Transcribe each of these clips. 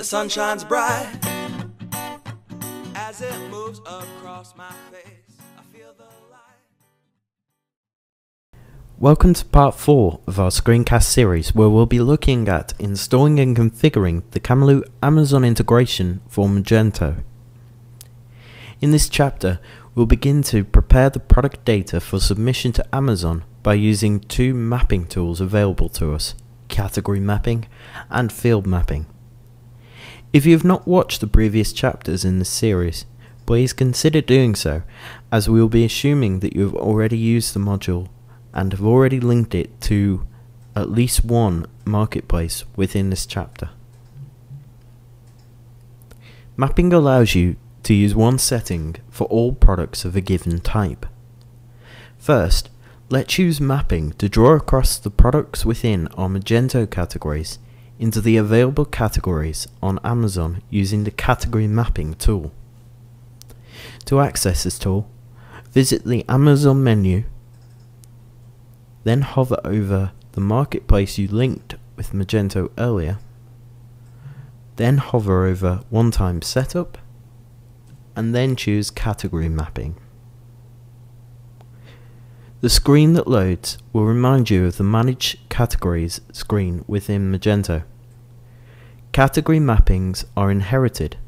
sun shines bright as it moves across my face. I feel the light. Welcome to part 4 of our screencast series, where we'll be looking at installing and configuring the Camelot Amazon integration for Magento. In this chapter, we'll begin to prepare the product data for submission to Amazon by using two mapping tools available to us: category mapping and field mapping. If you have not watched the previous chapters in this series, please consider doing so, as we will be assuming that you have already used the module and have already linked it to at least one marketplace within this chapter. Mapping allows you to use one setting for all products of a given type. First, let's use mapping to draw across the products within our Magento categories into the available categories on Amazon using the category mapping tool. To access this tool, visit the Amazon menu, then hover over the marketplace you linked with Magento earlier, then hover over one-time setup, and then choose category mapping. The screen that loads will remind you of the Manage Categories screen within Magento. Category mappings are inherited,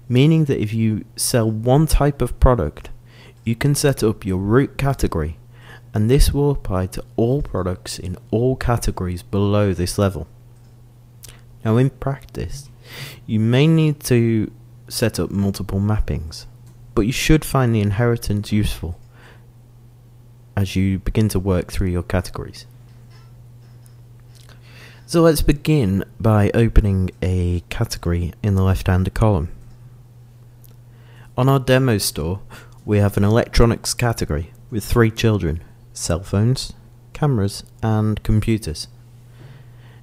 meaning that if you sell one type of product, you can set up your root category, and this will apply to all products in all categories below this level. Now, in practice, you may need to set up multiple mappings, but you should find the inheritance useful as you begin to work through your categories. So let's begin by opening a category in the left-hand column. On our demo store, we have an electronics category with 3 children: cell phones, cameras, and computers.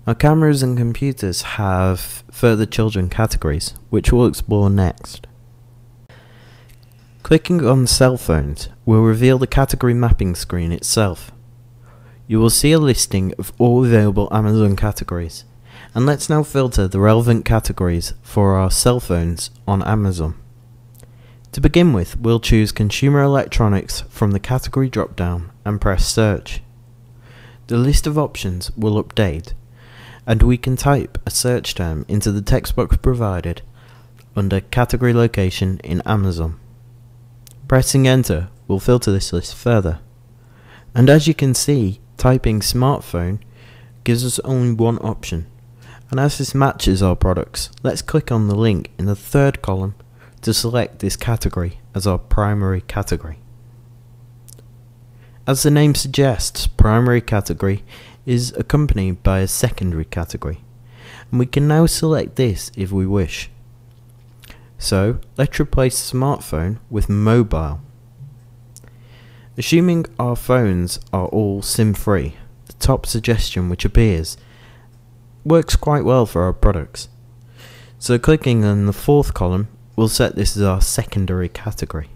Now, cameras and computers have further children categories, which we'll explore next. Clicking on cell phones will reveal the category mapping screen itself. You will see a listing of all available Amazon categories, and let's now filter the relevant categories for our cell phones on Amazon. To begin with, we'll choose consumer electronics from the category drop-down and press search. The list of options will update, and we can type a search term into the text box provided under category location in Amazon. Pressing enter will filter this list further, and as you can see, typing smartphone gives us only one option, and as this matches our products, let's click on the link in the third column to select this category as our primary category. As the name suggests, primary category is accompanied by a secondary category, and we can now select this if we wish. So let's replace smartphone with mobile. Assuming our phones are all SIM-free, the top suggestion which appears works quite well for our products. So clicking on the fourth column, we'll set this as our secondary category.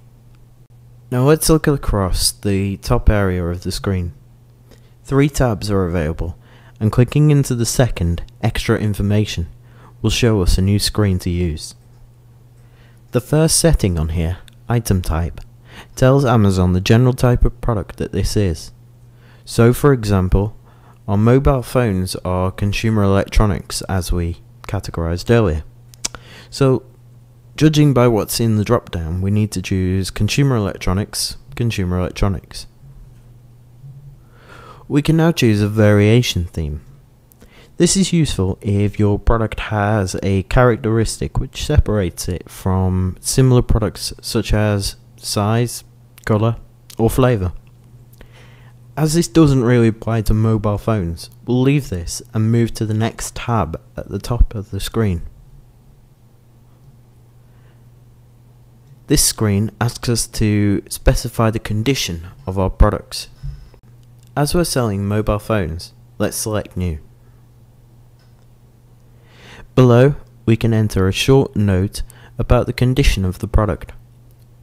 Now let's look across the top area of the screen. 3 tabs are available, and clicking into the second, extra information, will show us a new screen to use. The first setting on here, item type, tells Amazon the general type of product that this is. So for example, our mobile phones are consumer electronics, as we categorized earlier. So judging by what's in the drop down, we need to choose consumer electronics, consumer electronics. We can now choose a variation theme. This is useful if your product has a characteristic which separates it from similar products such as size, color, or flavor. As this doesn't really apply to mobile phones, we'll leave this and move to the next tab at the top of the screen. This screen asks us to specify the condition of our products. As we're selling mobile phones, let's select New. Below, we can enter a short note about the condition of the product.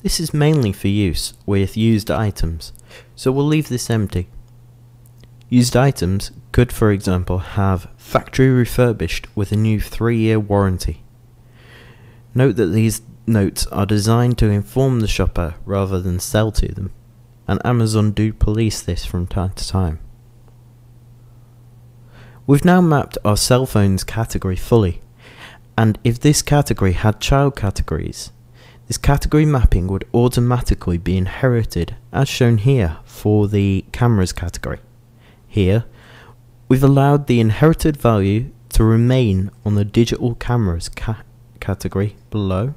This is mainly for use with used items, so we'll leave this empty. Used items could, for example, have factory refurbished with a new 3-year warranty. Note that these notes are designed to inform the shopper rather than sell to them, and Amazon do police this from time to time. We've now mapped our cell phones category fully, and if this category had child categories, this category mapping would automatically be inherited as shown here for the cameras category. Here, we've allowed the inherited value to remain on the digital cameras category below,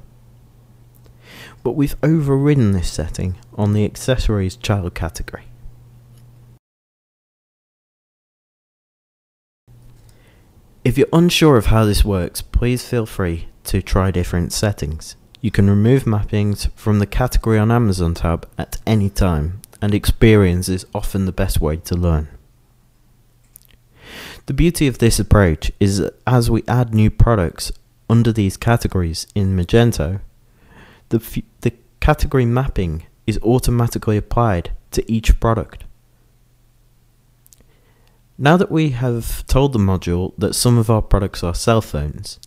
but we've overridden this setting on the accessories child category. If you're unsure of how this works, please feel free to try different settings. You can remove mappings from the category on Amazon tab at any time, and experience is often the best way to learn. The beauty of this approach is that as we add new products under these categories in Magento, the category mapping is automatically applied to each product. Now that we have told the module that some of our products are cell phones,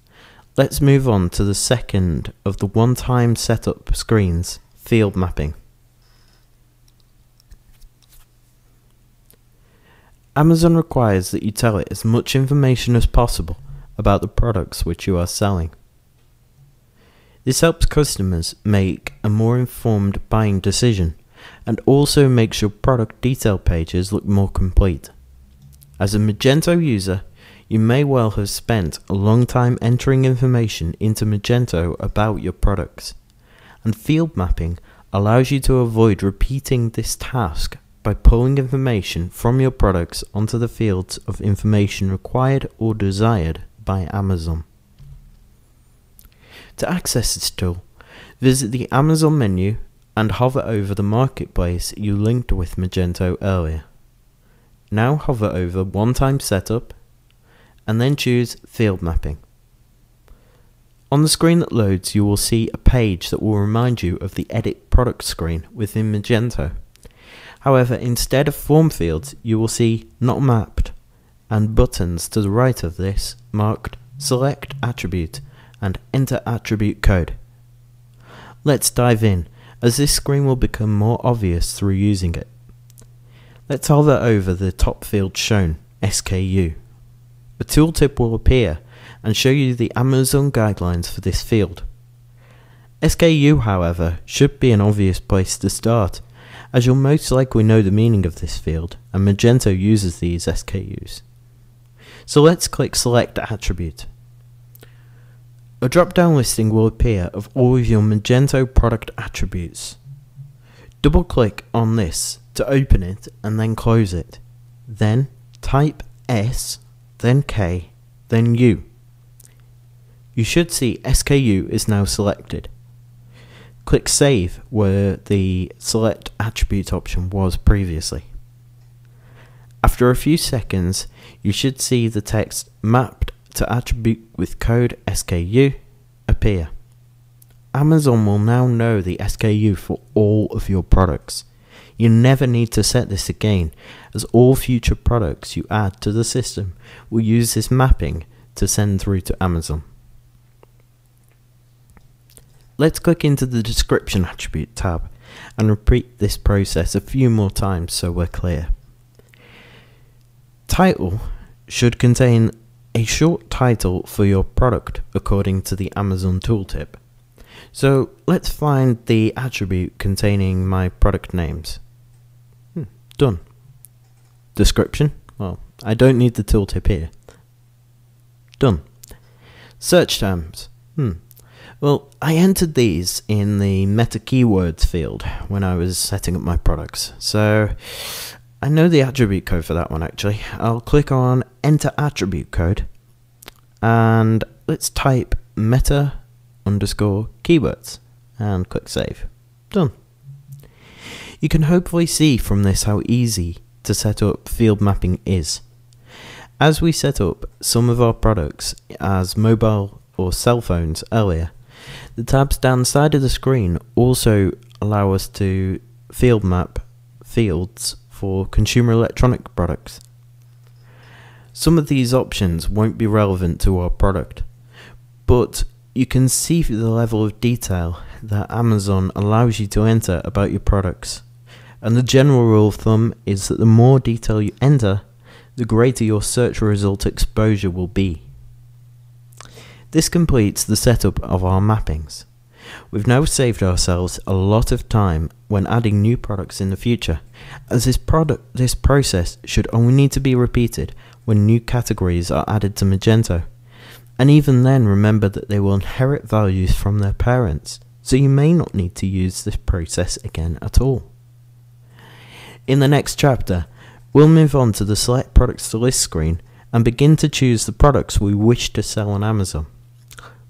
let's move on to the second of the one-time setup screens, field mapping. Amazon requires that you tell it as much information as possible about the products which you are selling. This helps customers make a more informed buying decision and also makes your product detail pages look more complete. As a Magento user, you may well have spent a long time entering information into Magento about your products, and field mapping allows you to avoid repeating this task by pulling information from your products onto the fields of information required or desired by Amazon. To access this tool, visit the Amazon menu and hover over the marketplace you linked with Magento earlier. Now hover over one-time setup and then choose field mapping. On the screen that loads, you will see a page that will remind you of the edit product screen within Magento. However, instead of form fields, you will see not mapped and buttons to the right of this marked select attribute and enter attribute code. Let's dive in, as this screen will become more obvious through using it. Let's hover over the top field shown, SKU. A tooltip will appear and show you the Amazon guidelines for this field. SKU, however, should be an obvious place to start, as you'll most likely know the meaning of this field, and Magento uses these SKUs. So let's click Select Attribute. A drop-down listing will appear of all of your Magento product attributes. Double-click on this to open it and then close it. Then type S, then K, then U. You should see SKU is now selected. Click Save where the Select Attribute option was previously. After a few seconds, you should see the text Mapped to Attribute with Code SKU appear. Amazon will now know the SKU for all of your products. You never need to set this again, as all future products you add to the system will use this mapping to send through to Amazon. Let's click into the Description Attribute tab and repeat this process a few more times so we're clear. Title should contain a short title for your product according to the Amazon tooltip. So let's find the attribute containing my product names. Done. Description? Well, I don't need the tooltip here. Done. Search terms. Well, I entered these in the meta keywords field when I was setting up my products, so I know the attribute code for that one actually. I'll click on Enter Attribute Code and let's type meta underscore keywords and click Save. Done. You can hopefully see from this how easy to set up field mapping is. As we set up some of our products as mobile or cell phones earlier, the tabs down the side of the screen also allow us to field map fields for consumer electronic products. Some of these options won't be relevant to our product, but you can see the level of detail that Amazon allows you to enter about your products. And the general rule of thumb is that the more detail you enter, the greater your search result exposure will be. This completes the setup of our mappings. We've now saved ourselves a lot of time when adding new products in the future, as this process should only need to be repeated when new categories are added to Magento. And even then, remember that they will inherit values from their parents, so you may not need to use this process again at all. In the next chapter, we'll move on to the Select Products to List screen and begin to choose the products we wish to sell on Amazon.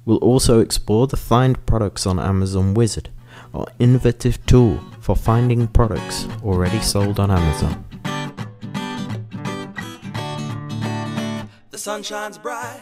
We'll also explore the Find Products on Amazon wizard, our innovative tool for finding products already sold on Amazon. The sun shines bright